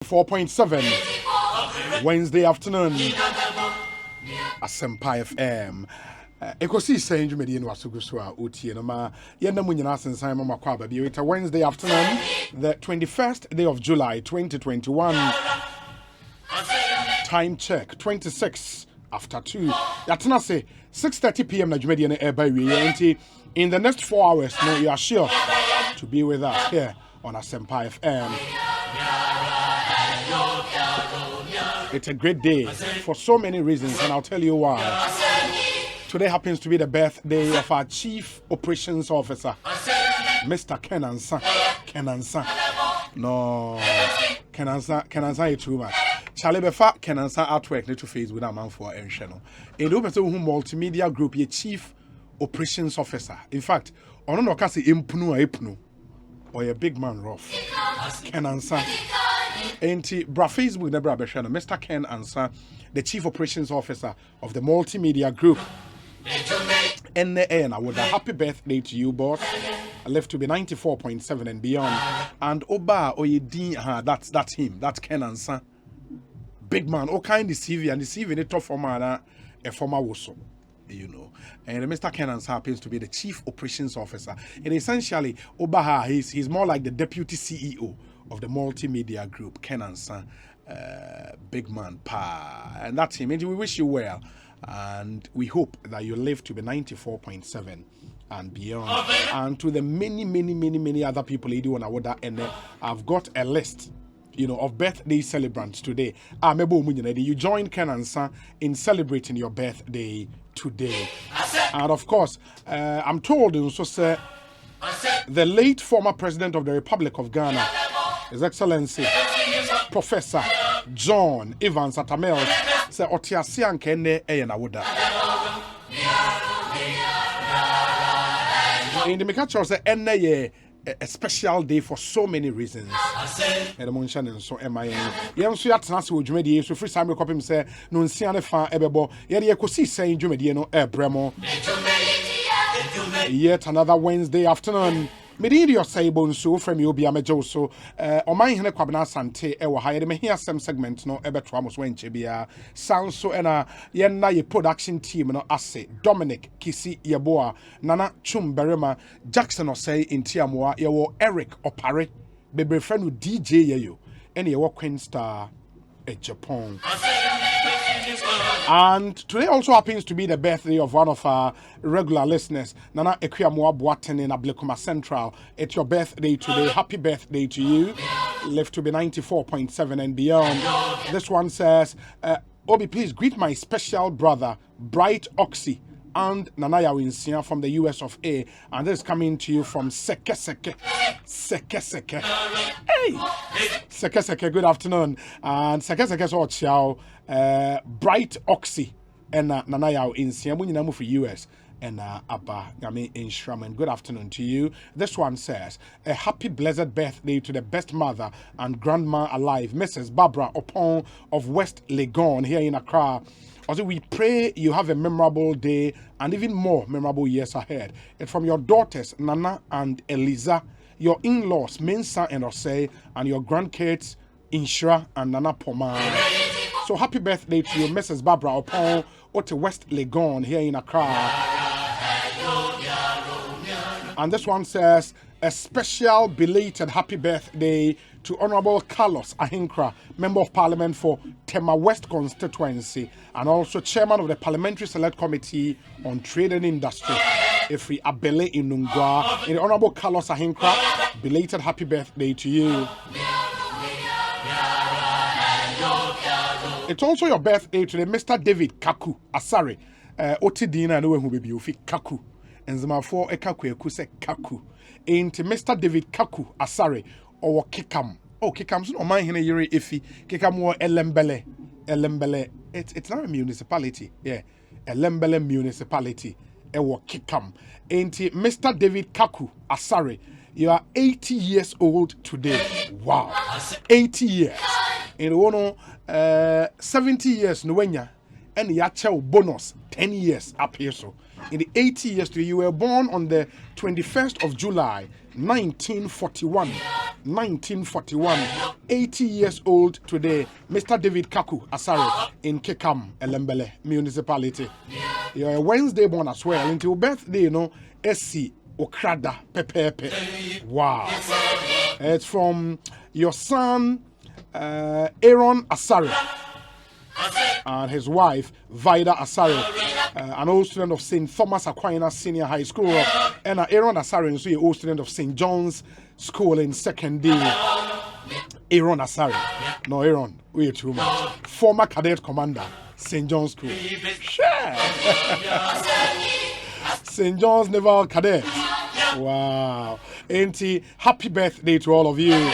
4.7 Wednesday afternoon Asempa FM. Ekosiisen dwumadi no asogo so a otie no ma ye na munyina asensan mama kwa ba bi it's Wednesday afternoon, the 21st day of July 2021. Time check 26 after 2. Yatena say 6:30 p.m. na dwumadi no eba wie in the next 4 hours no you are sure to be with us here on Asempa FM. It's a great day for so many reasons, and I'll tell you why. Today happens to be the birthday of our Chief Operations Officer, Mr. Kenansa. No, Kenansa is too much. Charlie Befa Kenansa artwork need to face with a man for a channel. In the person who multimedia group, your Chief Operations Officer. In fact, on no kasi impnu or a big man rough. Kenansa. Enti bra Facebook nebra beshano Mr. Ken Ansa, the Chief Operations Officer of the Multimedia Group. And I would happy birthday to you, boss. I live to be 94.7 and beyond. And Oba Oyedin, that's him. That's Ken Ansa. Big man, all kind of CV and deceiving it tough for man, a former Woso. You know, and Mr. Kenans happens to be the Chief Operations Officer. And essentially, Obaha, he's more like the Deputy CEO of the Multimedia Group. Kenans, big man, and that's him. And we wish you well, and we hope that you live to be 94.7 and beyond. And to the many other people who do on our and I've got a list, you know, of birthday celebrants today. You join Kenansa in celebrating your birthday today. And of course, I'm told also say the late former president of the Republic of Ghana, His Excellency Professor John Evans Atamel, say Otiasian Kene Eyenawoda. In the Mikacho say a special day for so many reasons. And the Munshan and so am I. Yan Suyatnas with Jumedi, so free Samuel Copim say, Nunciana fa ebebo, yet Ekosiisen Jumediano Bremo. Yet another Wednesday afternoon. Medidio Sabon so from you be a mejoso. Omanhene Kwabena Sante, ewa hire me here some segment no ebetramos when chebia. Sounds so yenna ye production team no ase Dominic Kisi Yeboa, Nana Chumberema, Jackson or say in Tiamoa, yewo Eric Opare, baby friend with DJ Yeyo, and yewo Queen Star at Japan. And today also happens to be the birthday of one of our regular listeners, Nana Ekuyamwa Boaten in Ablekuma Central. It's your birthday today. Happy birthday to you. Live to be 94.7 and beyond. This one says, Obi, please greet my special brother, Bright Oxy, and Nanaya Winsia from the US of A. And this is coming to you from Seke. Hey! Seke, good afternoon. And Seke so ciao. Bright Oxy and Nanaya Winsia, when you for US. And Abba Yami in Shraman. Good afternoon to you. This one says, a happy blessed birthday to the best mother and grandma alive, Mrs. Barbara Opon of West Legon here in Accra. Also, we pray you have a memorable day and even more memorable years ahead. It's from your daughters, Nana and Eliza, your in-laws, Mensa and Osei, and your grandkids, Inshra and Nana Poma. So happy birthday to you, Mrs. Barbara Opon, to West Legon here in Accra. And this one says, a special belated happy birthday to Honorable Carlos Ahinkra, Member of Parliament for Tema West constituency and also Chairman of the Parliamentary Select Committee on Trade and Industry, Efri Abele Inungwa. And Honorable Carlos Ahinkra, belated happy birthday to you. It's also your birthday today, Mr. David Kaku Asare. Otidina no who be ufi Kaku. And Zama4 Ekaku Ekuse Kaku. Ain't Mr. David Kaku Asare or Kikam. Oh, Kikam's no Omanhene Yuri Ifi. Kikam or Elembele. It's not a municipality. Yeah. Elembele municipality. Ewo Kikam. Ain't Mr. David Kaku Asare. You are 80 years old today. Wow. 80 years. In one 70 years no wenya. And yacha bonus 10 years up here so. In the 80 years to you were born on the 21st of July 1941. 80 years old today. Mr. David Kaku Asare in Kekam, Elembele Municipality. You're a Wednesday born as well. Until birthday, you know, SC Okrada Pepepe. Wow. It's from your son, Aaron Asare, and his wife, Vida Asare, an old student of St. Thomas Aquinas Senior High School, and Aaron Asare, an old student of St. John's School in second day. Aaron Asare. No, Aaron, we're too much. Former cadet commander, St. John's School. Sure. St. John's Naval Cadet. Wow. Auntie, happy birthday to all of you.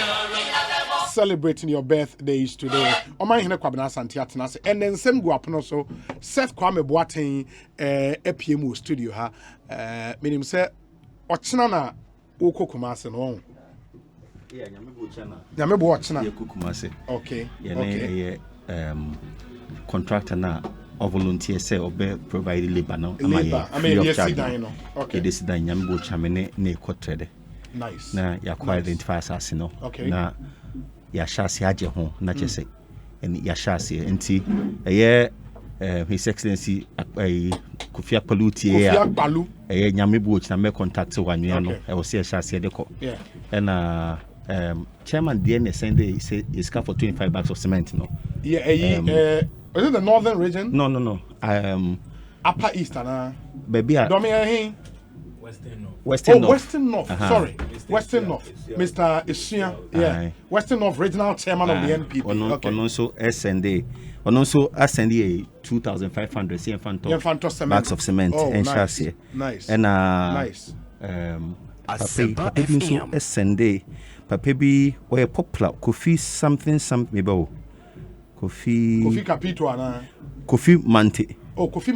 Celebrating your birthdays today. Omanhene Kwabena Asante Atenase. And then same go up also. Seth Kwame Boateng APMO studio ha. Meaning say ochina na uko Kumase no. Yeah, Nyame bo ochina. Yeah, Kumase. Okay. Yeah, okay. Contractor na or volunteer say obe provide labor no. Labor. I mean yes no. Okay. This dan nyame bo chamene na ekotrede. Nice. Na ya kwa identify assassin no. Okay. Na ya shasi aje ho na chese and ya shasi enti his excellency Kofi Akpalu nyame bo china me contact wanua no e wo se shasi de ko and chairman DN send is for 25 bags of cement no is it the northern region? No upper eastern baby Western North. Sorry. Western North. Mr. Isian. Yeah. Western North regional chairman of the NPP. Okay. Also SND. Also SND 2,500 CM bags of cement and chassis. Nice. And nice. Papa so SND. Papa be or popular Kofi something maybe Kofi Capito na. Kofi Mante. Oh, Kofi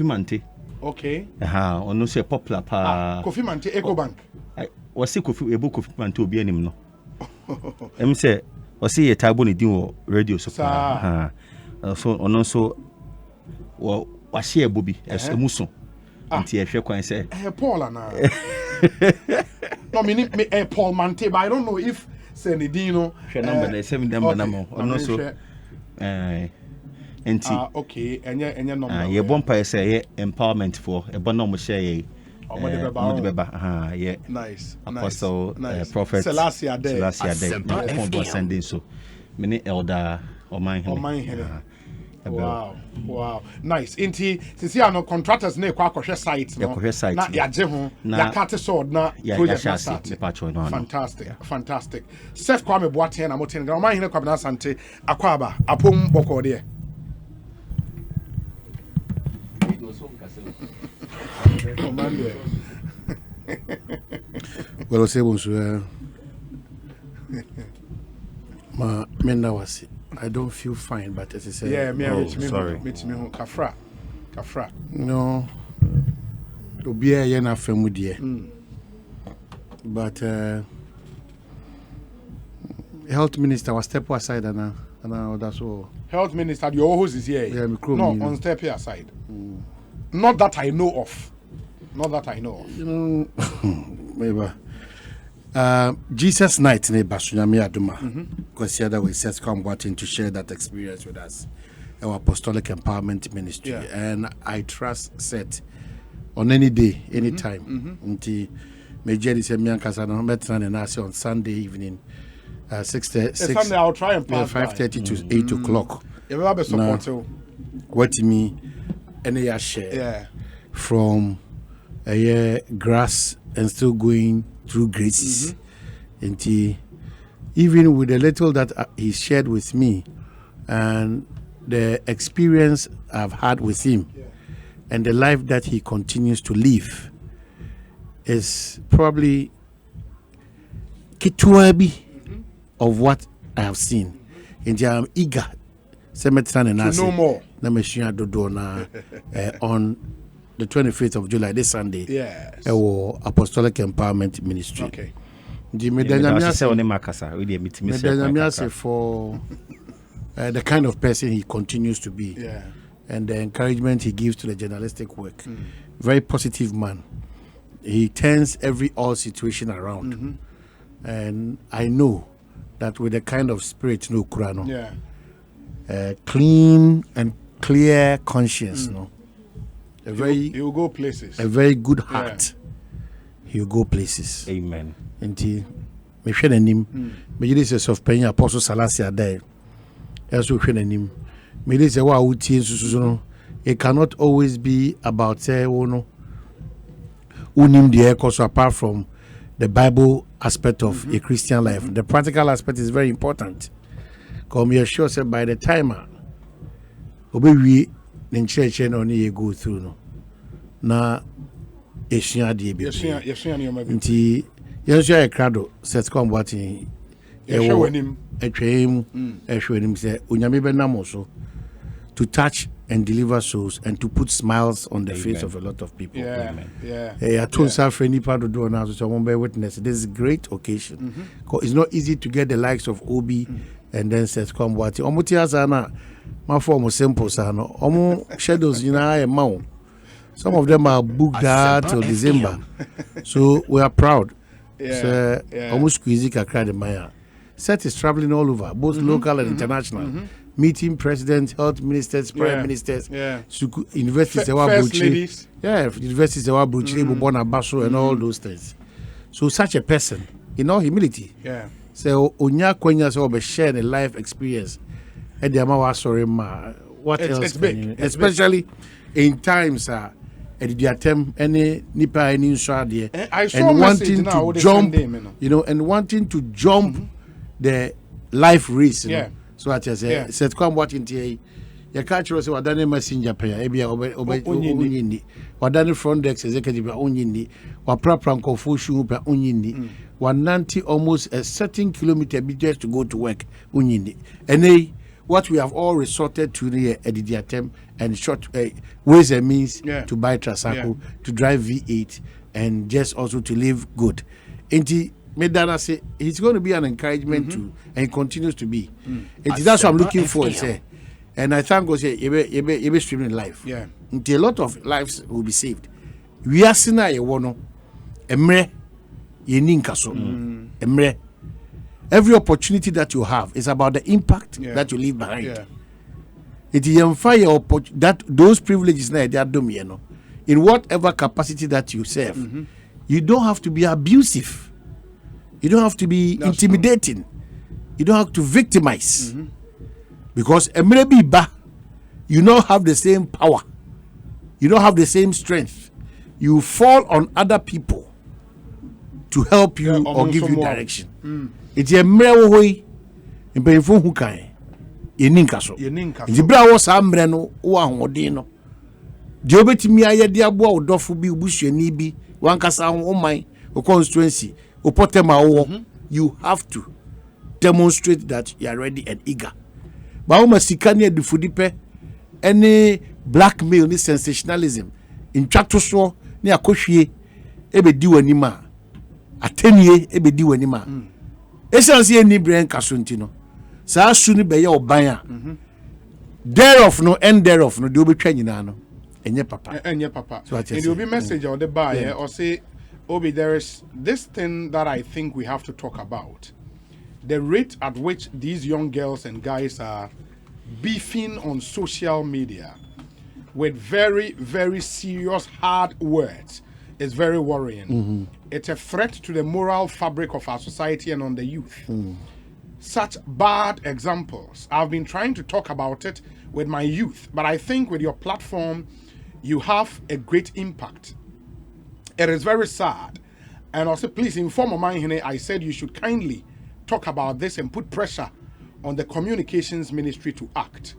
Mante. Okay. Ono say popular pa. Kofi Mante EcoBank. Was see Kofi Mante obi anim no. Em say o see ye table ni din wo radio so pa. So ono so wo share bobi emuso. Nti ehwe kwan say Paul na. No me Paul Mante, but I don't know if Senedino number 7 number no. Ono so okay, and number. Ye bompa say empowerment for e bono mo share ye. Yeah. Nice. Apostle prophet Selassie Ade. Sending so many elder Omanhene. Wow. Nice. Inti since you are no contractors na kwa kwhwe site no. Na ya je ho, ya cut sword na project na start. Fantastic. Seth Kwame Boateng na moten gra Omanhene Kwabena Asante akwaba apom boko de. Well, say bonsoir. Ma menda wasi. I don't feel fine, but as I say, sorry. Meet me Kafra. No, to be a yena family, but health minister was step aside and that's all. Health minister, your host is here. Yeah, no, on step aside. Not that I know of. Maybe. Jesus night ne basunyame aduma because the other way says come wanting to share that experience with us, our apostolic empowerment ministry, and I trust set on any day, anytime. Until Major is a man kasana metran and I on Sunday evening 6:30. Sunday I'll try and pass 5:30 to 8 o'clock. You will be support what me any share from a grass and still going through graces. And even with the little that he shared with me and the experience I've had with him and the life that he continues to live is probably kituabi of what I have seen. And I'm eager to know more. On the 25th of July, this Sunday, yes, Apostolic Empowerment Ministry. Okay. For the kind of person he continues to be, and the encouragement he gives to the journalistic work. Very positive man. he turns every all situation around. And I know that with the kind of spirit no kurano, clean and clear conscience, no, he'll go places. A very good heart, he'll go places. Amen. And he, me share him. Me this is of Penya Apostle Salasia there. Also share him. Me this is what uti so. It cannot always be about say no. Unim the because apart from the Bible aspect of a Christian life, the practical aspect is very important. Come here, sure, say by the time we in church and only you go through no. Na esua de bi. Yesua ni o ma bi. Nti yensua e krado set come what in Ehwenim. Ehwenim say onyame be nam so to touch and deliver souls and to put smiles on the face of a lot of people. I told Safreni Pado do now so one bear witness. This is a great occasion. It's not easy to get the likes of Obi and then says come what Omutia sana my form simple sana. Omo shadows in a mount. Some of them are booked out till December. So we are proud. Almost squeezy kakra de maya. Set is traveling all over, both local and international. Meeting presidents, health ministers, prime ministers, universities, first ladies. Universities, Bona Basso, and all those things. So such a person, in all humility, so Onya Kwenya so be share the life experience. What else? It's big. Especially in times at the attempt any nipa any there and wanting to jump, and wanting to jump the life race. So I just say, said come watching tea. You catch us what done messenger pay, obey what done front desk executive only, what proper uncle Fushu per only, 190 almost a certain kilometer just to go to work, only. And what we have all resorted to the attempt and short ways and means to buy Trasaco, to drive V8, and just also to live good. Medana say it's going to be an encouragement to, and continues to be. That's what I'm looking for. Say, and I thank God. Say, you be streaming life. Until a lot of lives will be saved. We are seeing a wono, emre, yeninkaso, emre. Every opportunity that you have is about the impact that you leave behind. It is fire that those privileges now they are doing. In whatever capacity that you serve, you don't have to be abusive. You don't have to be intimidating. You don't have to victimize. Because you don't have the same power. You don't have the same strength. You fall on other people to help you or give you direction. It's a mrewohoi in painful hukai. Yeninkaso. Zibra was amreno or hodino. Diobeti aye diabo or dofubi bush nibi, one casa on my constituency. You have to demonstrate that you are ready and eager. But almost sikania the fudipe any blackmail, any sensationalism in chatoso ni akoshie ebe di wanima atenie ebe di wanima. Esansi eni brain kasuntino. Sa suni be ye obanya. Thereof no end thereof no de obetwa nyina no. Enye papa. So it will be message on the buy or say Obi, there is this thing that I think we have to talk about. The rate at which these young girls and guys are beefing on social media with very, very serious, hard words is very worrying. It's a threat to the moral fabric of our society and on the youth. Such bad examples. I've been trying to talk about it with my youth, but I think with your platform, you have a great impact. It is very sad. And also, please inform Omanhene, I said you should kindly talk about this and put pressure on the communications ministry to act.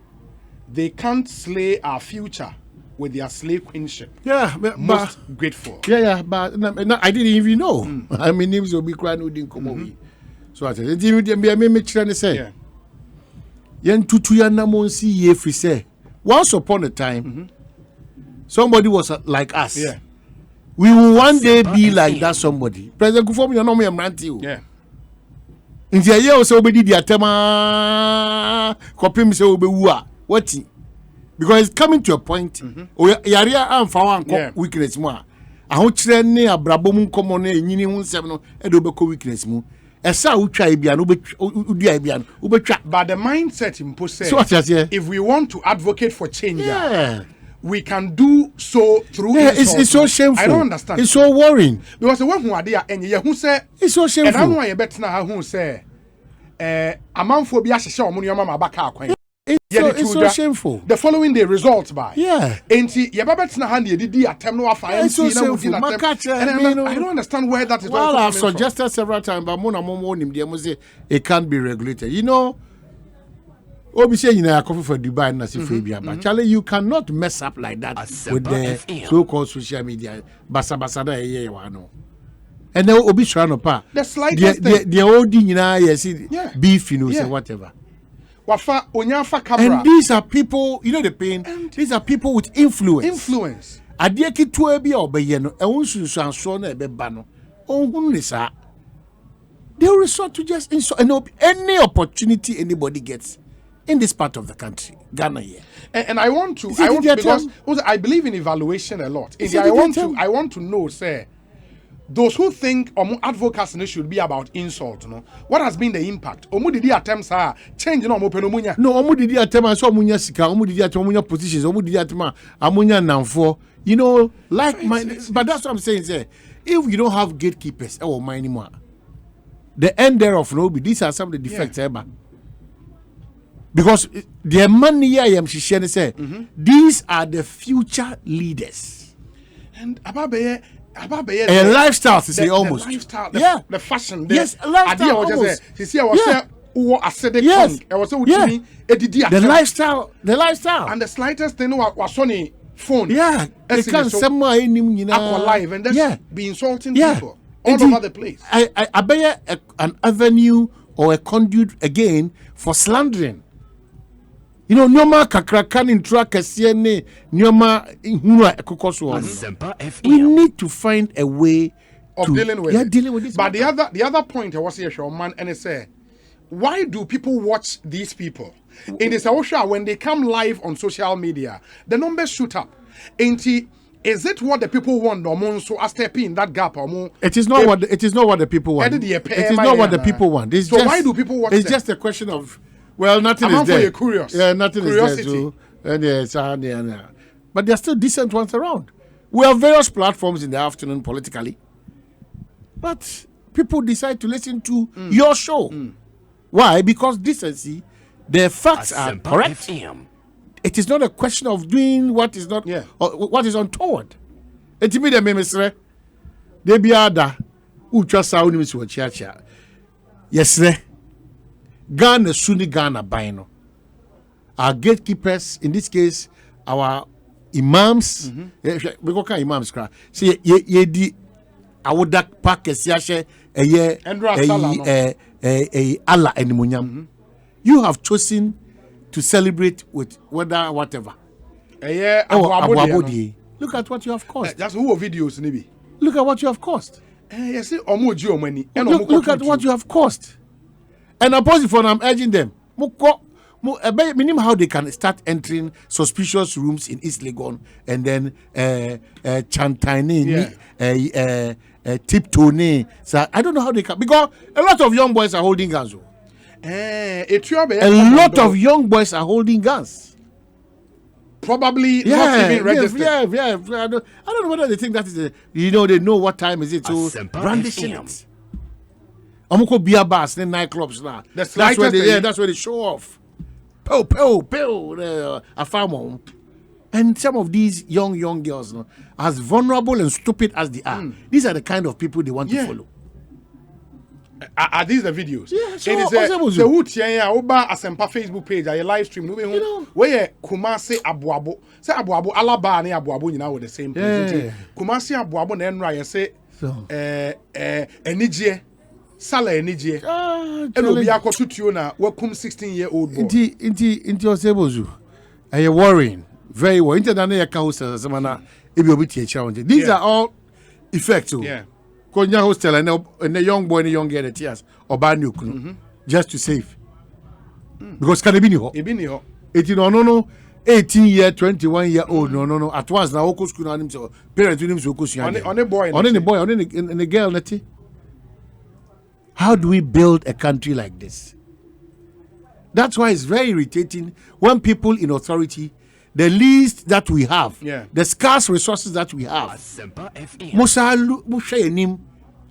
They can't slay our future with their slave queenship. Most grateful. But I didn't even know. I mean, names will be crying who didn't come over. So I said, say, Yen tutu ya namonsi ye free say. Once upon a time, somebody was like us. We will one day be like that somebody. President Kufuor, you know me, I'm ranting. In the year also be the atema copy me say obe what? Because it's coming to a point. Yaria and for one weakness more. ahokyere ne abrabom nkomo na enyini hu nsem no e do beko weakness mu esa utwa ebia no udua ebia no ubetwa. But the mindset impose so if we want to advocate for change, we can do so through it's so shameful. I don't understand. It's so worrying. Because when who are there and you who say it's so shameful. And I know you better now who say amanfo bi ahye omo ne mama baka akwan. It's so shameful. The following day results by. Yeah. Enti ye better now hand ye didi atem no afa MC na wudi na I don't understand where that is. Well, I've suggested several times but mo na mo nim dey mo say it can't be regulated. You know, Obi say you know coffee for Dubai na say for bia but Charlie, you cannot mess up like that with the so-called social media basa da ye wa no. And then Obi try no pa. The slightest thing. The old yes beef, you know, say whatever. And these are people, you know the pain. And these are people with influence. Adieki tuebi obeye no ehunsunsuanso na ebeba no. Ohun ni sa. They resort to just insult any opportunity anybody gets in this part of the country, Ghana here. And I want to because I believe in evaluation a lot. I want to know, say, those who think advocacy should be about insult, no? What has been the impact? Omu didi attempts are change no munya. No, omu didi attempts so munya sika, omu didi attempts munya positions, omu didi attempts amunya namfo. You know, like but that's what I'm saying. Say, if you don't have gatekeepers, anymore, the end thereof no be. These are some of the defects, because the money I am say these are the future leaders and ababe a lifestyle to say almost lifestyle, the fashion lifestyle almost the lifestyle and the slightest thing was Sony phone they can somewhere live and just be insulting people all over the place. I bet an avenue or a conduit again for slandering. You know, nyoma kakrakan in track ne nyoma hura ekokoso. We need to find a way of dealing with this. But the other point I was here, man, and it say, why do people watch these people? In this when they come live on social media, the numbers shoot up. Is it what the people want? So I step in that gap. It is not what the people want. It is not what the people want. So why do people watch? It's just a question of. Well, nothing is there. Curious. Yeah, nothing Curiosity. is there. So, but there are still decent ones around. We have various platforms in the afternoon politically, but people decide to listen to your show. Why? Because decency, the facts are correct. It is not a question of doing what is not or what is untoward. It me the memesre. They be ada. Ucha sound me so chia. Yes, sir. Ghana, Sunni Ghana, Bino. Our gatekeepers, in this case, our imams, we go can imams cry. See, ye di awodak pack siashe Allah enimunyam. You have chosen to celebrate with whatever. Look at what you have caused. That's who videos maybe. Look at what you have caused. Yes, look at what you have caused. And opposite for I'm urging them. Minimum how they can start entering suspicious rooms in East Legon and then Chantine, Tiptone. So I don't know how they can, because a lot of young boys are holding guns. A lot of young boys are holding guns. Probably not even registered. I don't know whether they think that is they know what time is it, so brandishing it. Amuko beer bars, then nightclubs now. That's where they show off. A farm. And some of these young girls, as vulnerable and stupid as they are, these are the kind of people they want to follow. Are these the videos? Yeah, so it is the Wood Oba Asempa Facebook page, a live stream. Where Kumasi Abuabo, say Abuabo, Alaba, and Abuabo, with the same place. Kumasi Abuabo, and Raya say, Enijie. Sala enije. Eno bi akotutuo na wakum 16-year-old boy. Inti osebozu. Are worrying? Very well. Inti na ya ka hostel semana ebi obi tie challenge. These are all effects. Konya hostel and a young boy and a young girl tears oba ni okunu just to save. Because can be ni ho. E bi ni ho. Eti no 18-year, 21-year-old. No. At once now, Oko school and him parents with him so on a boy, on the girl, Nettie. How do we build a country like this? That's why it's very irritating when people in authority, the least that we have, the scarce resources that we have, Musha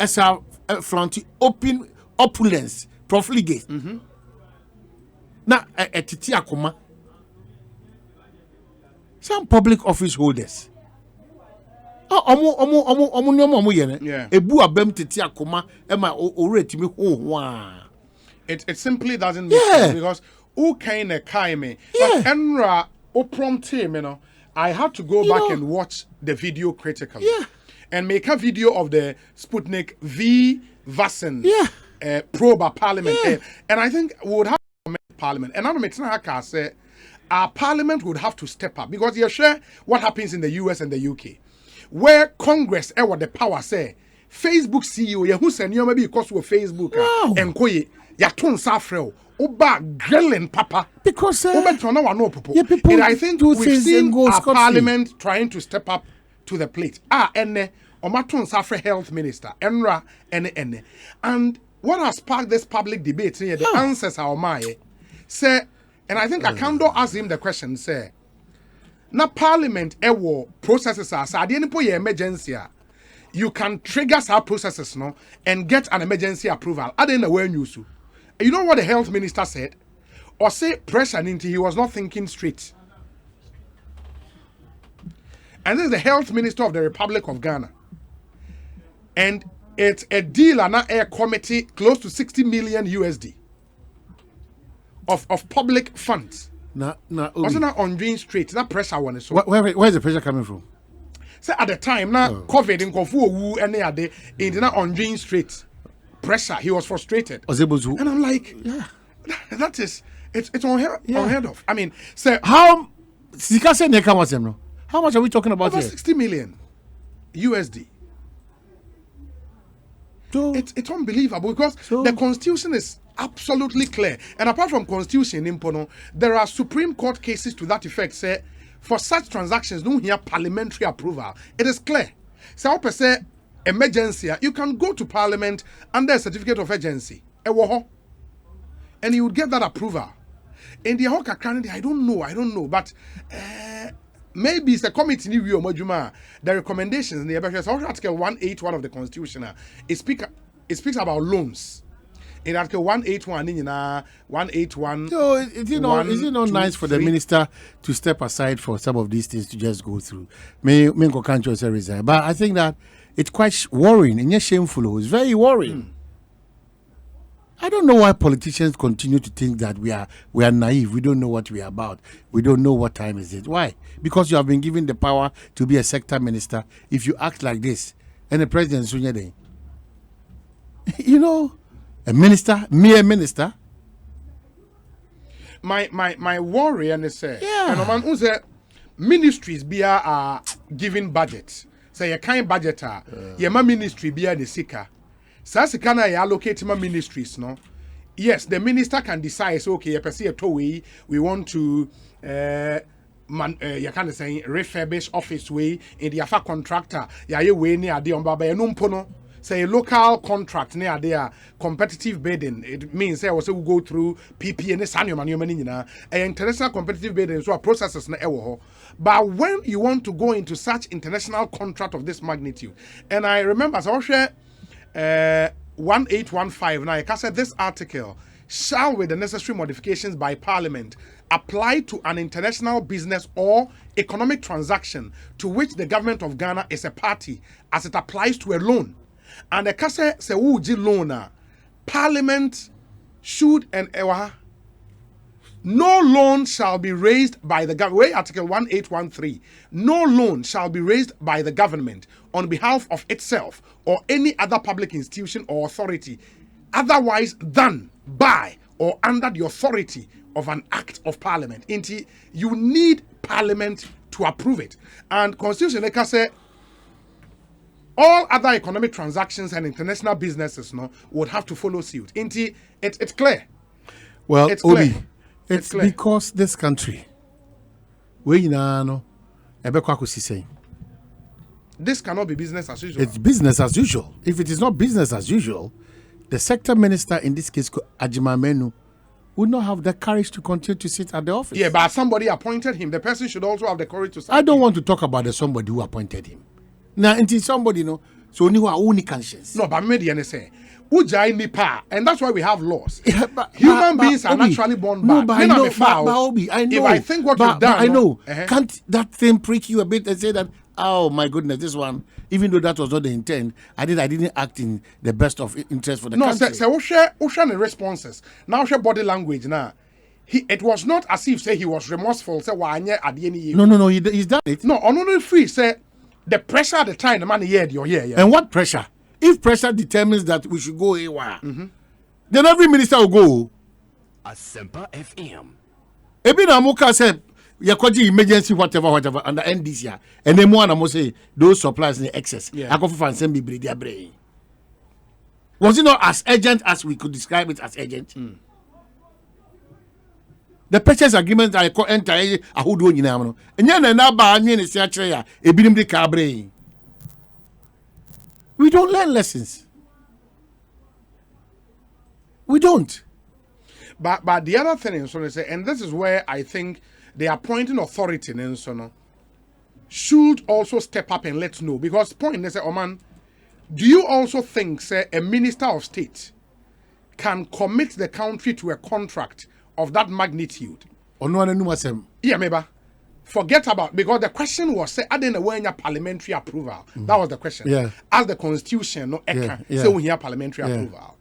as a front open opulence, profligate. Now, a titi akoma. Some public office holders. It simply doesn't make sense because who kind of me? But Enra prompt him, I had to go back and watch the video critically and make a video of the Sputnik V vaccine probe at Parliament. And I think we would have to Parliament. And I say our Parliament would have to step up because you share what happens in the US and the UK, where Congress what the power say Facebook CEO who send you maybe because of Facebook and koye ya ton safrel oba grilling papa because and I think we've seen our Parliament trying to step up to the plate. Enne omaton safre health minister Enra ene and what has sparked this public debate here the answers are my say. And I think Akando asked him the question, say, na Parliament processes are so emergency. You can trigger our processes no and get an emergency approval. I didn't know where you know what the health minister said? Or say pressure into he was not thinking straight. And this is the health minister of the Republic of Ghana. And it's a deal and a committee close to 60 million USD. Of public funds. Wasn't that on Green Street? That pressure one is so. Where's the pressure coming from? So at the time, now COVID in Kofu Wu and they in on Green Street. Pressure. He was frustrated. And I'm like, that is it's unheard of. I mean, so how much are we talking about over here? 60 million USD. So, it's unbelievable because the constitution is absolutely clear. And apart from constitution, there are Supreme Court cases to that effect. Say, for such transactions, don't hear parliamentary approval. It is clear. So, I say emergency, you can go to Parliament under a certificate of urgency, and you would get that approval. In the Hoka candidate, I don't know, but maybe it's a committee new the recommendations in the Article 181 of the Constitution. It speaks about loans. In Article 181, 181. So is it not nice for the minister to step aside for some of these things to just go through? But I think that it's quite worrying and shameful. It's very worrying. I don't know why politicians continue to think that we are naive. We don't know what we are about. We don't know what time is it. Why? Because you have been given the power to be a sector minister. If you act like this, and the president, a minister, mere minister. My worry and say, and who say ministries are giving budgets. Say a kind budgeter, my ministry be the seeker. Sasikana allocate my ministries, no? Yes, the minister can decide, so, okay, we want to you can say refurbish office way in the afa contractor, way near the umba say local contract near there competitive bidding. It means say we go through PP and SANIO international competitive bidding, so processes na ewo. But when you want to go into such international contract of this magnitude, and I remember so 1815 now, I said this article shall, with the necessary modifications by Parliament, apply to an international business or economic transaction to which the government of Ghana is a party as it applies to a loan. And the kase se uji loan, Parliament should and no loan shall be raised by the government. Article 1813. No loan shall be raised by the government on behalf of itself or any other public institution or authority, otherwise than by or under the authority of an act of Parliament. You need Parliament to approve it. And Constitution, like I say, all other economic transactions and international businesses would have to follow suit. It's clear. Well, it's Obi, clear. it's because this country we no ebe kwa kusise. This cannot be business as usual. It's business as usual. If it is not business as usual, the sector minister in this case, Ajima Menu, would not have the courage to continue to sit at the office. Yeah, but somebody appointed him. The person should also have the courage to. I don't want to talk about the somebody who appointed him. Now, until somebody, so only who are only conscience. No, but maybe I say, Ujai nipa, and that's why we have laws. Yeah, human beings are naturally born bad. No, but I know, I know. If I think what you've done, I know. Can't that thing prick you a bit and say that? Oh my goodness, this one. Even though that was not the intent, I didn't act in the best of interest for the country. No, say the responses. Now share body language now. It was not as if say he was remorseful. Say No, he's done it. No, on free say the pressure at the time the man heard you're here. And what pressure? If pressure determines that we should go AWA, then every minister will go. Asempa FM. Ebina Amuka said, Yakoji emergency whatever under NDC, and then one I say those supplies in the excess. I go for send me their brain. Was it not as urgent as we could describe it as urgent? The purchase agreement I call enter a who do you know? And then na ba any ne sia kire ya ebinim de ka brain. We don't learn lessons. We don't. But the other thing is, so say, and this is where I think the appointing authority should also step up and let know. Because point they say, oh man, do you also think say a minister of state can commit the country to a contract of that magnitude? Yeah, maybe. Forget about, because the question was say, I didn't know parliamentary approval. That was the question. Yeah. As the constitution, so we have parliamentary approval.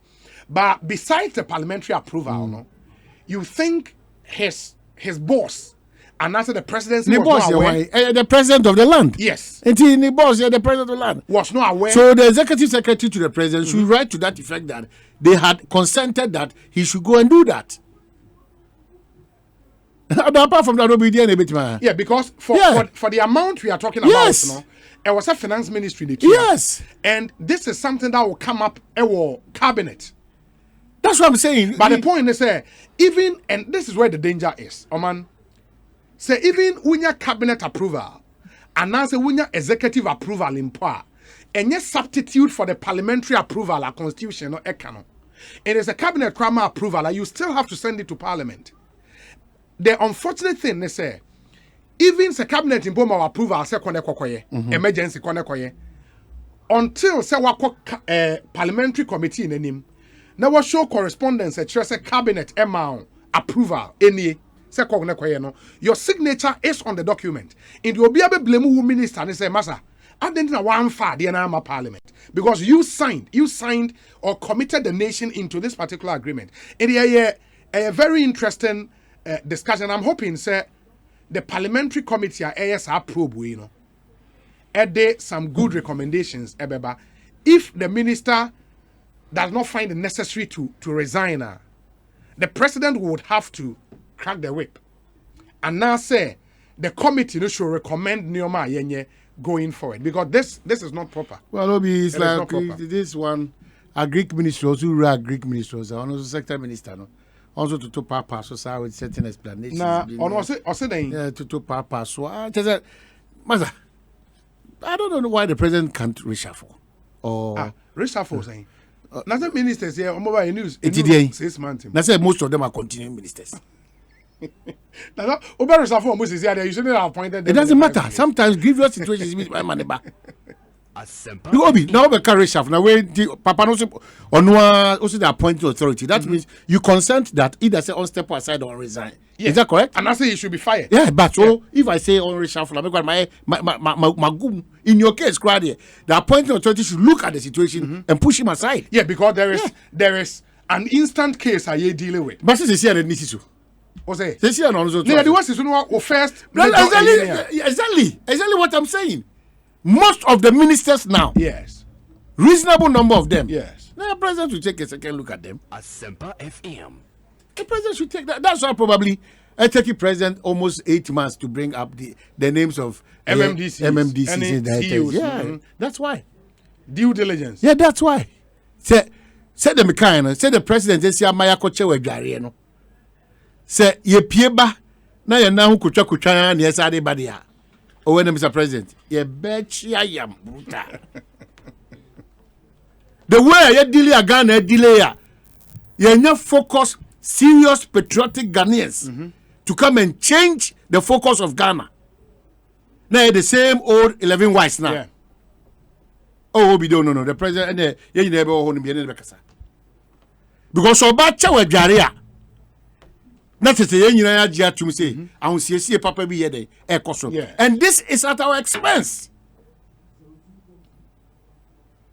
But besides the parliamentary approval, you think his boss, and after the presidency the was boss, not aware, the president of the land. Yes. Until the boss, the president of the land was not aware. So the executive secretary to the president should write to that effect that they had consented that he should go and do that. Apart from that, obedience a bit, man. Yeah, because for the amount we are talking about, it was a finance ministry. Yes. And this is something that will come up in cabinet. That's what I'm saying. But the point is, even, and this is where the danger is, Oman, say even when your cabinet approval, and now say when your executive approval in power, and your substitute for the parliamentary approval, a constitution or econo, it is a cabinet crama approval, you still have to send it to parliament. The unfortunate thing, they say, even the cabinet in Boma approval, say emergency until say parliamentary committee in him. Now what show correspondence at a cabinet amount approval any your signature is on the document. And you'll be able to blame who minister and say, Massa, I didn't know one far the Anama Parliament. Because you signed or committed the nation into this particular agreement. It is a very interesting discussion. I'm hoping say the parliamentary committee ASR probe, add some good recommendations, if the minister does not find it necessary to resign, the president would have to crack the whip. And now say the committee should recommend Neoma Yenye going forward. Because this is not proper. Well, Obi, it's like this one, a Greek minister, also Greek ministers, and also sector minister, also to Papa, so with certain explanations. To Papa, so I don't know why the president can't reshuffle. Or reshuffle, saying. Nothing ministers here on mobile news. 6 months. That's why most of them are continuing ministers. It doesn't matter. Sometimes grievous situations meet my money back. Now the carry shaft. Now when Papa also the appointed authority. That means you consent that either say on step aside or resign. Yes. Is that correct? And I say he should be fired. Yeah, but so if I say on reshuffle, my in your case, the appointed authority should look at the situation and push him aside. Yeah, because there is an instant case I dealing with. But this is here that needs to. Say the ones who first. Exactly what I'm saying. Most of the ministers now, yes, reasonable number of them, yes. Now the president should take a second look at them. Asempa FM. The president should take that. That's why probably a Turkey president almost 8 months to bring up the names of MMDCs. Yeah, that's why. Due diligence. Yeah, that's why. Say the Mekano, say the president, say Amaya Koche Wegari, say ye pieba na ye na hu kutwa na ye sa de badia o when Mr. President ye bet ya yam brutal the way ye delay Ghana delay ya ye nya focus serious patriotic Ghanaians to come and change the focus of Ghana. Now the same old 11 wives now. Yeah. Oh, we don't know. The president and the never hold be any bekasa. Because so bad we jaria. Not to say you know to say I will see papa be here and this is at our expense.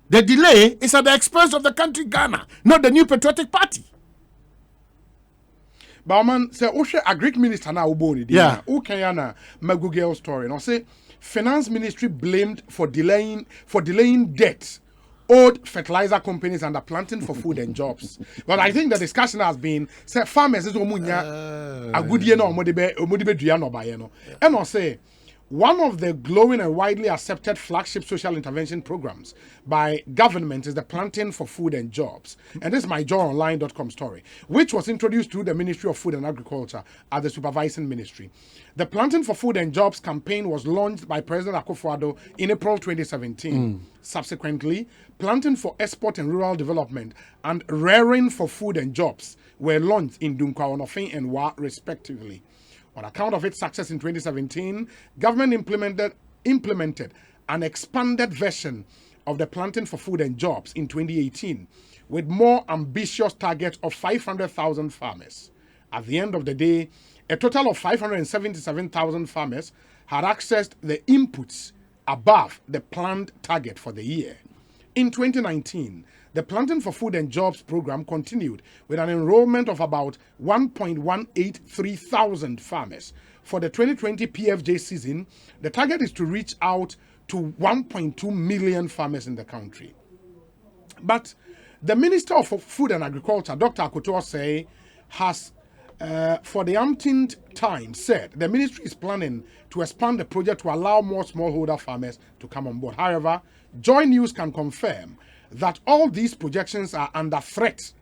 The delay is at the expense of the country Ghana, not the new patriotic party. But man, say Oshe a Greek minister na uboni. Yeah. Okay, na Magugel story. No say finance ministry blamed for delaying debt owed fertilizer companies under planting for food and jobs. But I think the discussion has been say farmers is omunya a good year no omodibe dua no ba ye no. And I say one of the glowing and widely accepted flagship social intervention programs by government is the Planting for Food and Jobs. And this is my joyonline.com story, which was introduced through the Ministry of Food and Agriculture as the supervising ministry. The Planting for Food and Jobs campaign was launched by President Akufo-Addo in April 2017. Subsequently, Planting for Export and Rural Development and Rearing for Food and Jobs were launched in Dunkwa, Onofin, and Wa, respectively. On account of its success in 2017, government implemented an expanded version of the Planting for Food and Jobs in 2018 with more ambitious targets of 500,000 farmers. At the end of the day, a total of 577,000 farmers had accessed the inputs above the planned target for the year. In 2019, the Planting for Food and Jobs program continued with an enrollment of about 1.183 thousand farmers. For the 2020 PFJ season, the target is to reach out to 1.2 million farmers in the country. But the Minister of Food and Agriculture, Dr. Akoto-Osei, has for the umpteenth time said the ministry is planning to expand the project to allow more smallholder farmers to come on board. However, Joy News can confirm that all these projections are under threat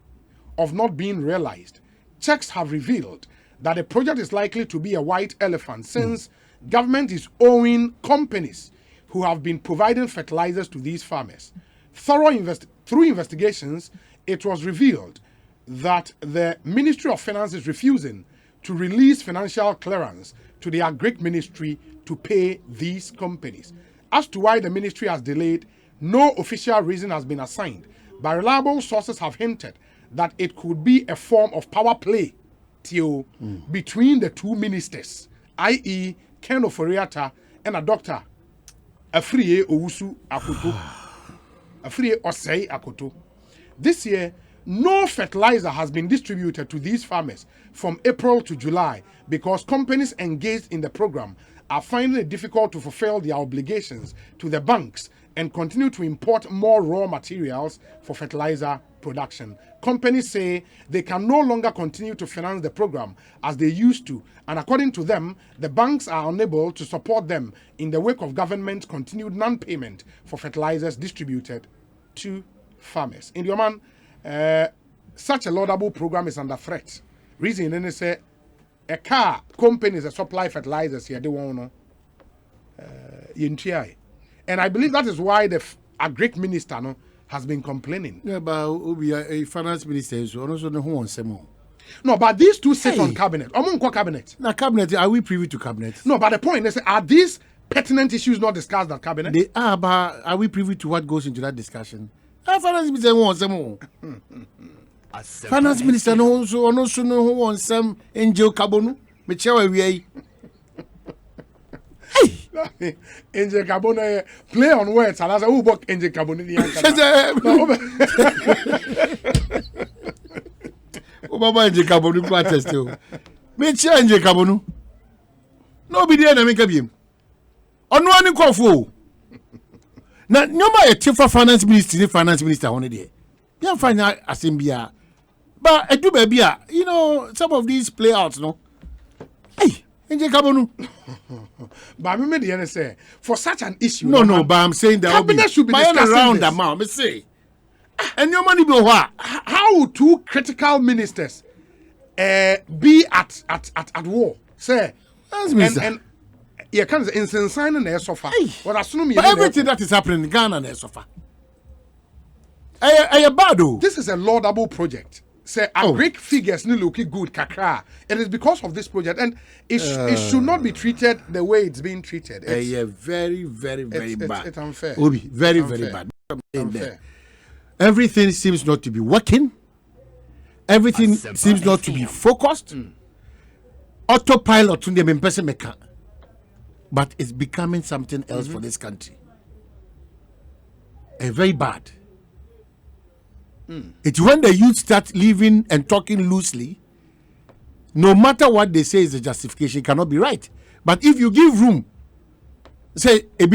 of not being realized. Checks have revealed that the project is likely to be a white elephant since government is owing companies who have been providing fertilizers to these farmers. Through investigations, it was revealed that the Ministry of Finance is refusing to release financial clearance to the Agric Ministry to pay these companies. As to why the ministry has delayed, no official reason has been assigned, but reliable sources have hinted that it could be a form of power play between the two ministers, i.e. Ken Oforiatta and a Dr. Afriye Owusu Akoto. Afriye Osei Akoto. This year, no fertilizer has been distributed to these farmers from April to July because companies engaged in the program are finding it difficult to fulfill their obligations to the banks and continue to import more raw materials for fertilizer production. Companies say they can no longer continue to finance the program as they used to, and according to them, the banks are unable to support them in the wake of government's continued non-payment for fertilizers distributed to farmers. In Yoman, such a laudable program is under threat. Reason then say a car companies that supply fertilizers here, they won't know. And I believe that is why the Agric minister has been complaining. Yeah, but a finance minister is also no one semo. No, but these two sit on cabinet. Cabinet. Now, cabinet, are we privy to cabinet? No, but the point is, are these pertinent issues not discussed at cabinet? They are, but are we privy to what goes into that discussion? Finance minister wants some. Finance minister also know who wants some Angel Kabonu. Hey, Angel Kabonu play on words. And I say, who bought Angel Kabonu? Obama Angel Kabonu protest too. Mecha Angel Kabonu. Nobody there na make him. Ono ani kwafo. Na nyoma e tifa finance minister on there. You find out assembia. But I do baby, you know, some of these playouts, no. Hey, Angel Kabonu. But I remember the say for such an issue. No, but I'm saying that cabinet should be discussing around this. the amount. Me say, and your money be what? How would two critical ministers be at war? Say And yeah, can say insensign and air sofa. Well, assume but everything that is happening in Ghana and air sofa. This is a laudable project. Say Greek figures no looking good, kakra. It is because of this project, and it should not be treated the way it's being treated. It's very, very, very bad. It's unfair. Obi, very, very bad. Unfair. Everything seems not to be working. Everything seems not to be focused. Autopilot to the person meka. But it's becoming something else for this country. Very bad. It's when the youth start living and talking loosely, no matter what they say is a justification, cannot be right. But if you give room, say, they'll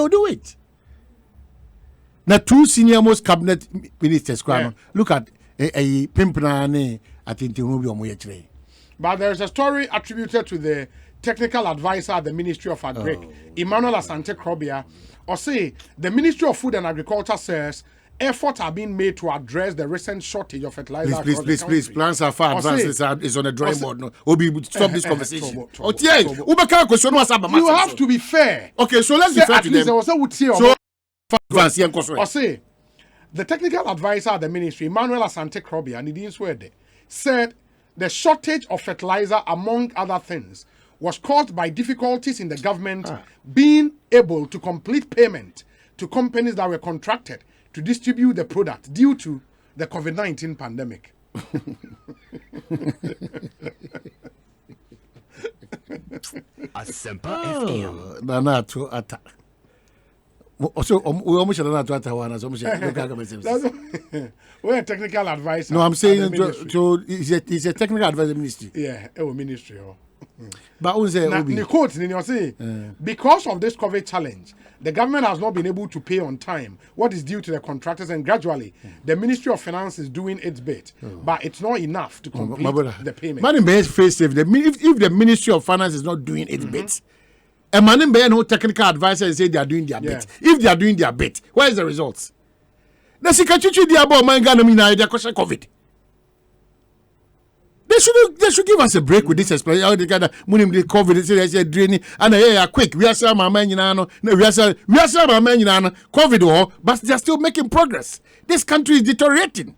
do it. Now, 2 senior most cabinet ministers, look at a pimpnane at Intimubi. But there's a story attributed to the technical advisor at the Ministry of Agri, Emmanuel Asante Krobia, or say the Ministry of Food and Agriculture says efforts are being made to address the recent shortage of fertilizer. Please. Plans are far advanced. It's on the drawing board. No, Obi, stop this conversation. You have to be fair. Okay, so let's be fair to them. Say the technical advisor at the ministry, Emmanuel Asante Krobia, and he didn't swear there, said the shortage of fertilizer, among other things, was caused by difficulties in the government being able to complete payment to companies that were contracted to distribute the product due to the COVID-19 pandemic. Asempa FM. Nana to attack. So we almost not to attack one as we're a technical advisor. No, I'm saying so it's a technical advisor ministry. Yeah, ministry. But who say because of this COVID challenge, the government has not been able to pay on time what is due to the contractors, and gradually the Ministry of Finance is doing its bit, but it's not enough to complete the payment. Man, face if the Ministry of Finance is not doing its bit, a man in no technical advisor and say they are doing their bit. If they are doing their bit, where is the results? The secretary they about man Ghana mina they question COVID. They should give us a break with this explanation. How they got the COVID, they say draining, and quick. We are some man, we are some man, COVID, but they are still making progress. This country is deteriorating.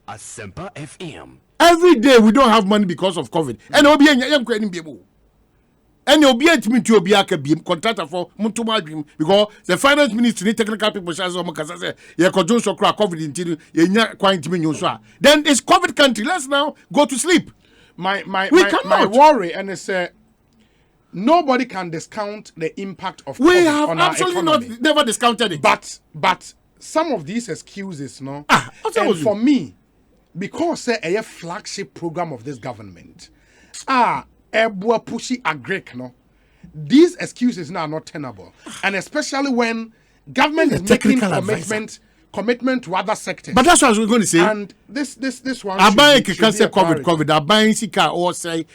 Asempa FM. Every day we don't have money because of COVID, and obi and you'll be at me to be a contractor for Muntuma dream because the finance ministry, technical people, say, yeah, COVID until you're quite me. Then it's COVID country. Let's now go to sleep. My worry, and it's nobody can discount the impact of COVID. We have on absolutely never discounted it. But some of these excuses, no. And for me, because a flagship program of this government, pushy agrek, no. These excuses now are not tenable, and especially when government is making commitment to other sectors. But that's what I was going to say. And this one. Abai can say COVID. Abai sika or say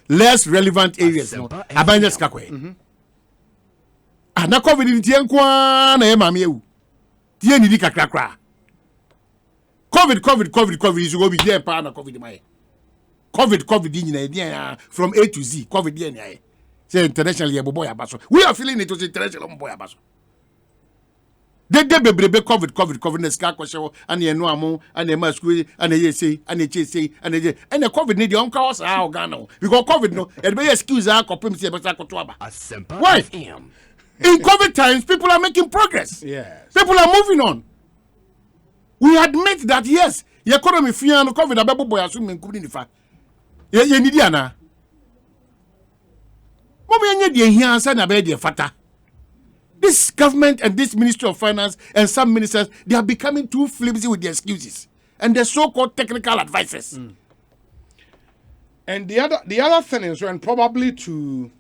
less relevant areas. No, Abai just kakwe. Na COVID in tienkwa na emami ewu. Tie ni di kakra. COVID is go be there pa na COVID mai. COVID from A to Z. COVID say internationally boy abaso. We are feeling it was international boy abaso. They bebrebe COVID na ska kwasho and ye no amo and ye masku and ye say and ye say and the COVID need your uncle us how Ghana because COVID no it be excuse our kopim say better ko to aba. Why? In COVID times people are making progress. Yes. People are moving on. We admit that yes, the economy fear no COVID abebo boy assume nkudi ni fa. Ye need ana. Mo me nye de hia ansa na be de fata. This government and this Ministry of Finance and some ministers, they are becoming too flimsy with their excuses and their so-called technical advisors. And the other thing is, and probably to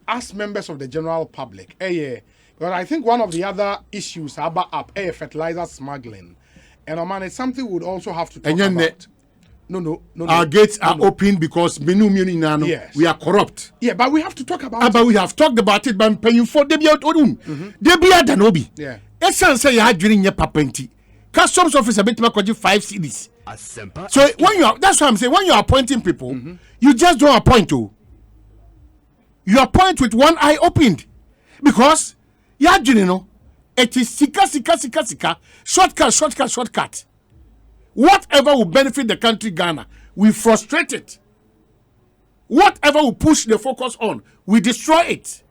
us members of the general public, but I think one of the other issues about fertilizer smuggling, and it's something we would also have to talk about. No. Our gates are open because yes. We are corrupt. Yeah, but we have to talk about it. But we have talked about it, but paying for the Danobi. Yeah. Essence say you had during your papenti. Customs officer bet me 5 CDs. So that's what I'm saying. When you're appointing people, you just don't appoint to. You appoint with one eye opened, because you know it is sika. Shortcut. Whatever will benefit the country Ghana, we frustrate it. Whatever will push the focus on, we destroy it.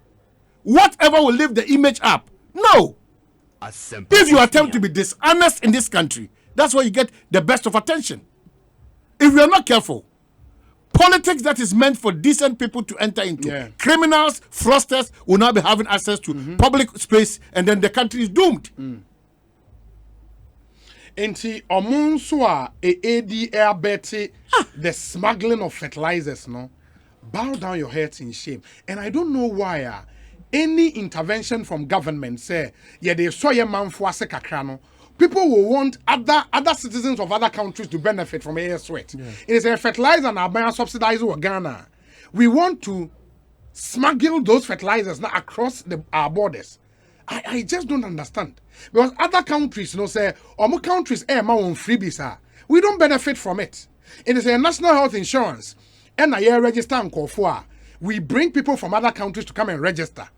Whatever will lift the image up, no. If you attempt to be dishonest in this country, that's where you get the best of attention. If we are not careful, politics that is meant for decent people to enter into, criminals, fraudsters will now be having access to public space, and then the country is doomed. Enti omunso a ADR betty the smuggling of fertilizers, no, bow down your heads in shame. And I don't know why any intervention from government say they saw your man for a people will want other citizens of other countries to benefit from air sweat. It is a fertilizer and our subsidized in Ghana. We want to smuggle those fertilizers now across our borders. I just don't understand. Because other countries, say, more countries on freebies. We don't benefit from it. It is a national health insurance. And I register and call for. We bring people from other countries to come and register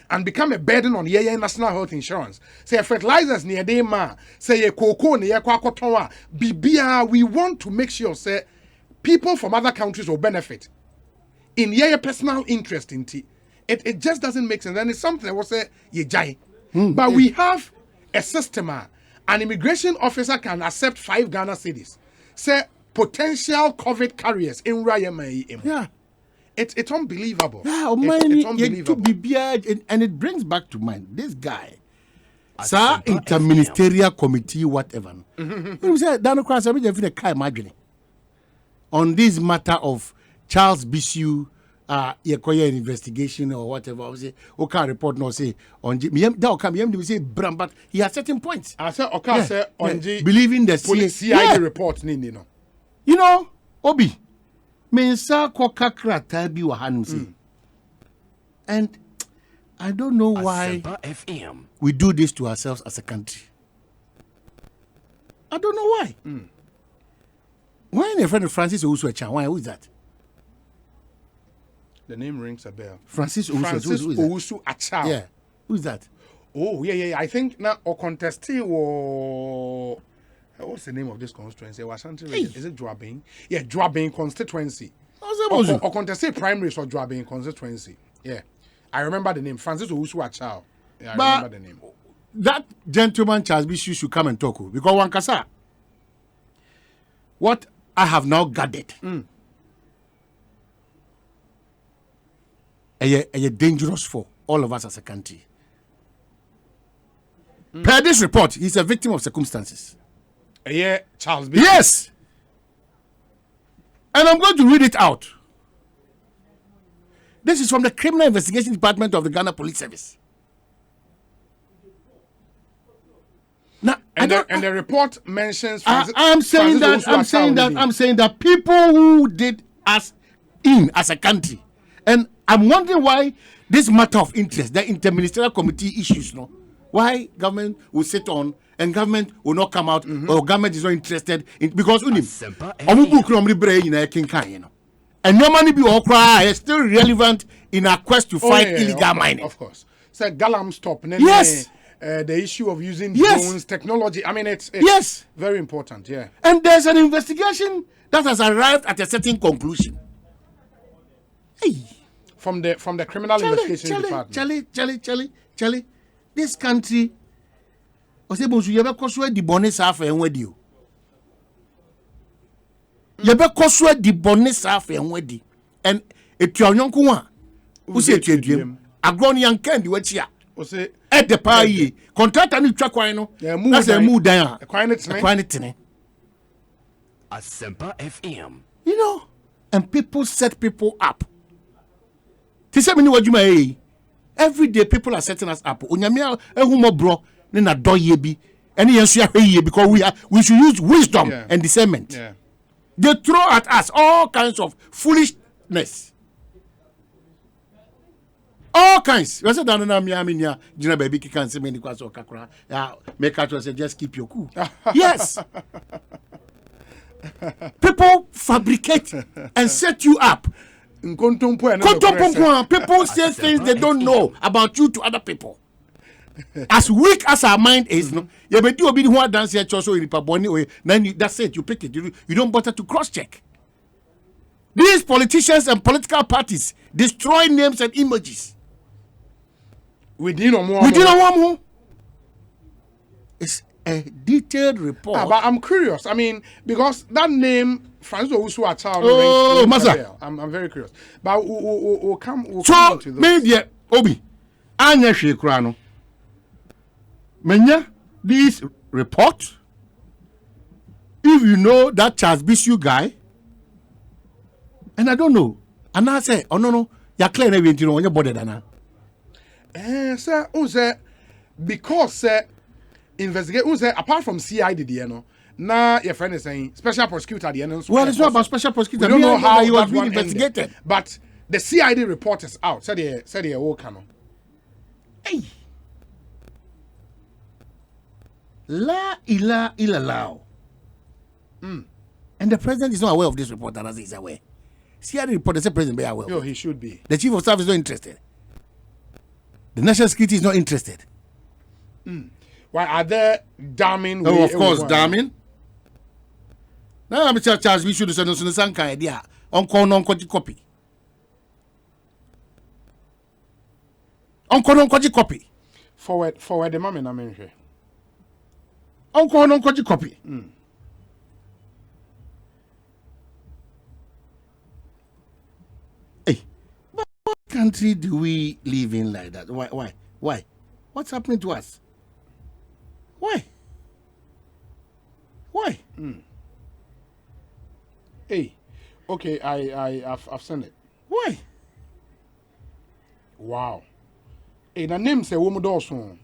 and become a burden on national health insurance. Say fertilizers near day ma, say cocoa near kwakotonwa. Bibia, we want to make sure say people from other countries will benefit in personal interest in tea. It just doesn't make sense. And it's something that was say ye jai. But we have a system. An immigration officer can accept 5 Ghana cedis. Say potential COVID carriers in Rayama. Yeah. It's unbelievable. Yeah, it's unbelievable. And it brings back to mind this guy. Sir, interministerial committee, whatever. You say, Dano Cross, I'm going to imagine on this matter of Charles Bishu, an investigation or whatever. I say, okay, report no say on say Bram, but he has certain points. I said, okay, say on believing the CID report, you know, Obi. Mensa kokakra tabi wahanum say. And I don't know why we do this to ourselves as a country. I don't know why. Why a friend of Francis Owusu-Echan? Why? Who is that? The name rings a bell. Francis Owusu-Echan. Yeah. Who is that? Oh, yeah. I think now or contesting or what's the name of this constituency? Is it Dwabing? Yeah, Dwabing constituency. Or contested primaries or Dwabing constituency. Yeah. I remember the name. Francis Owusu-Echan. Yeah, I remember the name. That gentleman Charles Bishu should come and talk. Because one kasa. What I have now gathered. Are dangerous for all of us as a country. Per this report, he's a victim of circumstances. Yeah, Charles Bishu. Yes. And I'm going to read it out. This is from the Criminal Investigation Department of the Ghana Police Service. Now, and the report mentions. I'm saying that people who did us in as a country, and I'm wondering why this matter of interest, the interministerial committee issues, why government will sit on and government will not come out, or government is not interested in, because and no money be all cry is still relevant in our quest to fight illegal mining. Of course. So Galam stop. Yes. The issue of using drones, technology. I mean, it's very important. Yeah. And there's an investigation that has arrived at a certain conclusion. Hey. From the criminal investigation department. Charlie. This country. Yebekoswa di bonesa afa enwedi and etuanyonko a wo se etuadiem agron yankan di wachia wo se e de pa yi contractor ni twa kwan no na se mu dan a kwan ne tene Asempa FM. You know, and people set people up. Tise me ni wadwuma every day people are setting us up. Onyame ehumo bro ne na doye bi ene yenso ya hwe because we should use wisdom and discernment. Yeah. They throw at us all kinds of foolishness. All kinds. You said, "No, baby, can't say many questions. Make out say just keep your cool." Yes. People fabricate and set you up. People say things they don't know about you to other people. As weak as our mind is, no, you be do obi who dance here also in Paboni, then that's it. You pick it. You don't bother to cross check. These politicians and political parties destroy names and images. Within or more. It's a detailed report. But I'm curious. I mean, because that name, Francis Owusu Achao. Oh, Masa. I'm very curious. But we'll come to those. Media Obi, Anya Shekrano. Menya, this report. If you know that Charles Bisu guy, and I don't know, and I say, oh no, you're clear everything, you know, when you're bothered, Anna. Sir, because investigate, apart from CID, you know, now your friend is saying special prosecutor at the end. Well, it's not about special prosecutor. We don't know how he was being investigated, ended. but the CID report is out. Said he will come. Hey, la ila illallah. And the president is not aware of this report. That is aware. CID report, the president be aware. No, he should be. The chief of staff is not interested. The national security is not interested. Why are there damning? Oh, of course, damning. Now I'm Charles. We should have said some kind idea. Uncle, copy. Uncle, copy. Forward the moment I'm in here. Uncle, copy. Hey, but what country do we live in like that? Why? What's happening to us? Why? Hey, okay, I've sent it. Why? Wow. Hey, the name say woman also.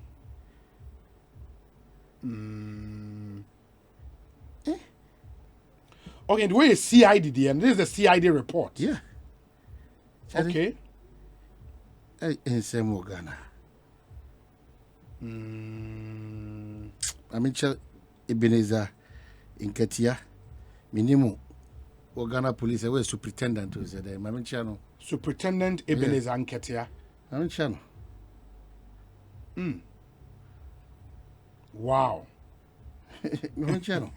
Okay, the way is CID and this is the CID report. Yeah. Okay. In same Ghana. Amicha Ebenezer in Ketia, Minimu, Ghana police, I was superintendent to say, Mamichano. Superintendent Ebenezer in Ketia. Mamichano. Wow. Mamichano.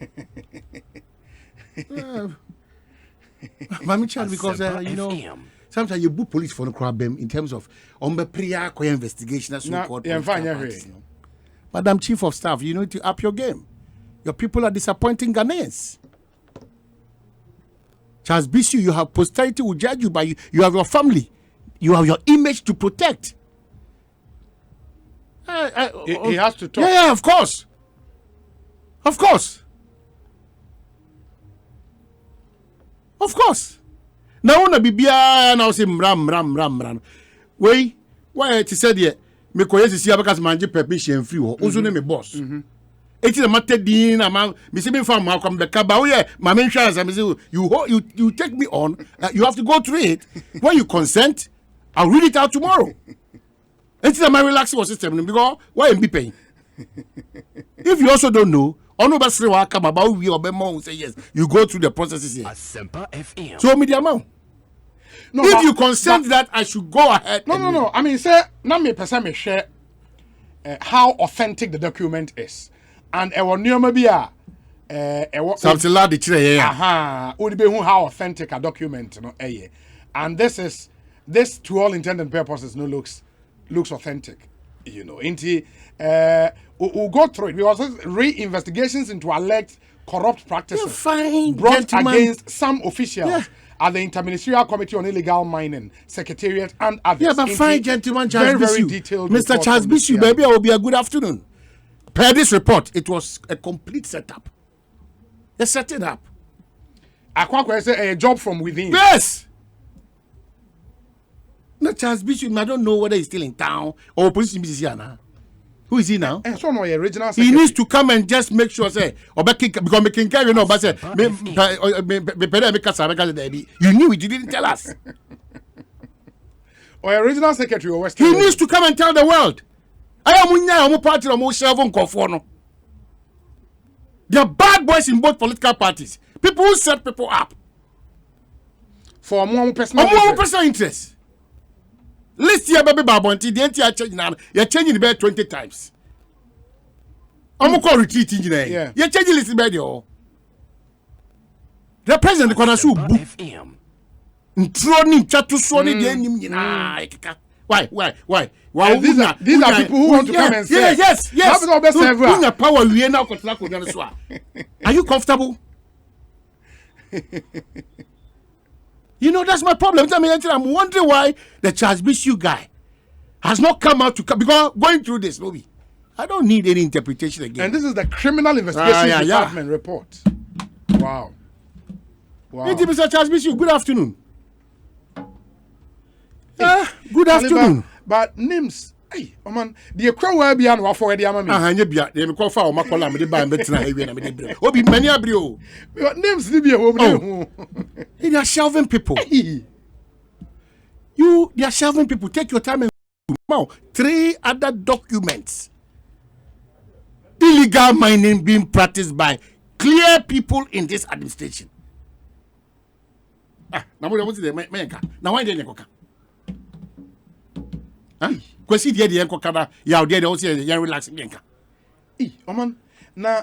Mamichano, because, you know, sometimes you book police for the crab in terms of prior investigation. That's so called. Madam Chief of Staff, you need to up your game. Your people are disappointing Ghanaians. Charles Bisu, you have posterity will judge you, but you have your family. You have your image to protect. He has to talk. Yeah, of course. Of course. Of course. Now, on a bibia, now say ram. Wait, why it said here? Me koyesi si abakas manje permission free ho ozo ne me boss eti na matter din among me say me fam come the kaba oh yeah my insurance I say you take me on you have to go through it when you consent I'll read it out tomorrow eti na my relaxing system because why am be paying if you also don't know ono ba sre wa come about we obemo say yes you go through the processes here Asempa FM so me the amount. No, if you consent that I should go ahead. No. I mean, say, now me person me share how authentic the document is, and maybe something like the would be how authentic a document, you know, and this to all intents and purposes, no looks authentic, you know. We'll go through it because re-investigations into alleged corrupt practices brought against some officials. Yeah. At the Interministerial Committee on Illegal Mining, Secretariat, and others. Yeah, but fine, gentleman, Charles very Bisu. Detailed Mr. Charles Bisu, baby, I will be a good afternoon. Per this report, it was a complete setup. They set it up. I say a job from within. Yes. No, Charles Bisu, I don't know whether he's still in town or opposition is here now. Who is he now? So no, original he needs to come and just make sure say because me can carry no but say you knew it, you didn't tell us. Or original secretary or West. He needs to come and tell the world. I am party no. They are bad boys in both political parties. People who set people up for more personal interest. List here, baby Babonti, the entire change now. You're changing the bed 20 times. I'm going to retreat engineer. Yeah. You're changing this bed, yo. The president, the shoe book. FM. Ntroni chatu soni de enim nyina. Why? These are people who want to come and say. Yes. Power we now Are you comfortable? You know, that's my problem. I'm wondering why the Charles Bishop guy has not come out because going through this movie, I don't need any interpretation again. And this is the Criminal Investigation Department report. Wow. Hey, Mr. Charles Bishop, good afternoon. Good afternoon. But names, hey, man, the crowd will be on for the amami. They call for my column, the band, Obi many abrio. Names, Libya, they are shelving people. They are shelving people. Take your time and now 3 other documents. Illegal mining being practiced by clear people in this administration. Now what's the now why didn't you Kwesi die de enko kada ya de o say ya relax nka oman na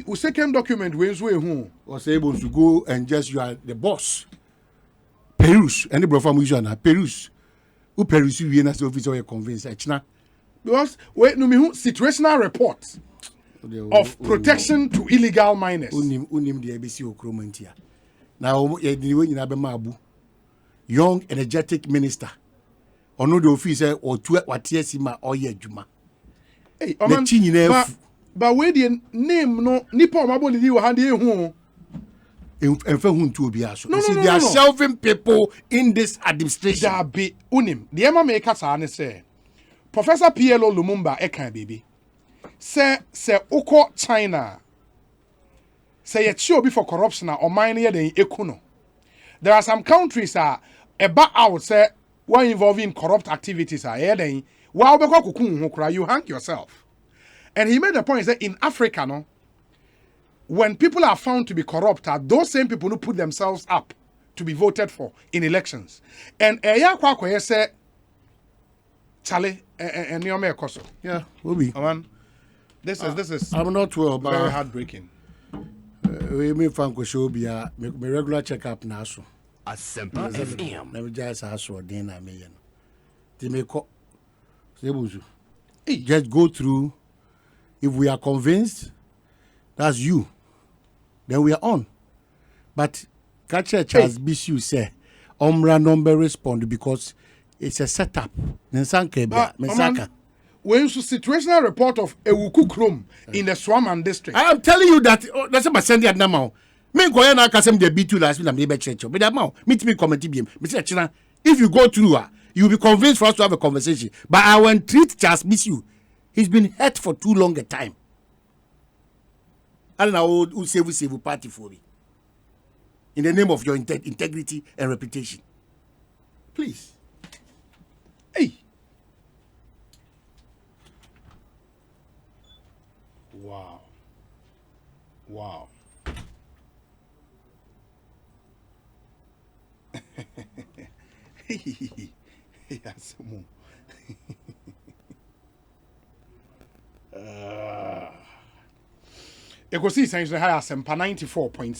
o second document we nso ehu was able to go and just you are the boss peruse any bro from usual na peruse who peruse we na office or convince china because wait no me hu situational report of protection to illegal miners unim de abc okromantia na ye ni we nyina be ma abu young energetic minister ono the office or two watiesi ma oye adwuma hey oman but we the name no nipa o mabodi di wo ha de ehu enfa hu ntu obi aso they are shelving people in this administration da be unim the ema me kasa ne say Professor PLO Lumumba ekan baby say uko China say ye chi obi for corruption na oman ye den ekuno. There are some countries eba out say were involving corrupt activities then you hang yourself. And he made the point that in Africa, no, when people are found to be corrupt, are those same people who put themselves up to be voted for in elections. And say Charlie and Niome Koso. Yeah, Obi. Man, this is I'm not well, but very heartbreaking. We me fan ko show bia me regular checkup na so. Asempa FM. Never just ask for dinner me. They may call. Just go through. If we are convinced, that's you. Then we are on. But catcher Charles Bishop say, Omra number respond because it's a setup. Mensaka. When you situational report of Ewuku Krom in the Swaman district. I am telling you that that's what I send it now. Me go na kasem de B2 last week na me be church. But that now meet me comment biem. Me say China, if you go through you will be convinced for us to have a conversation. But I will treat Charles Bishop. He's been hurt for too long a time. I don't know who save party for me. In the name of your integrity and reputation. Please. Hey. Wow. Wow. Yes, Ekosiisen is the higher 94.7.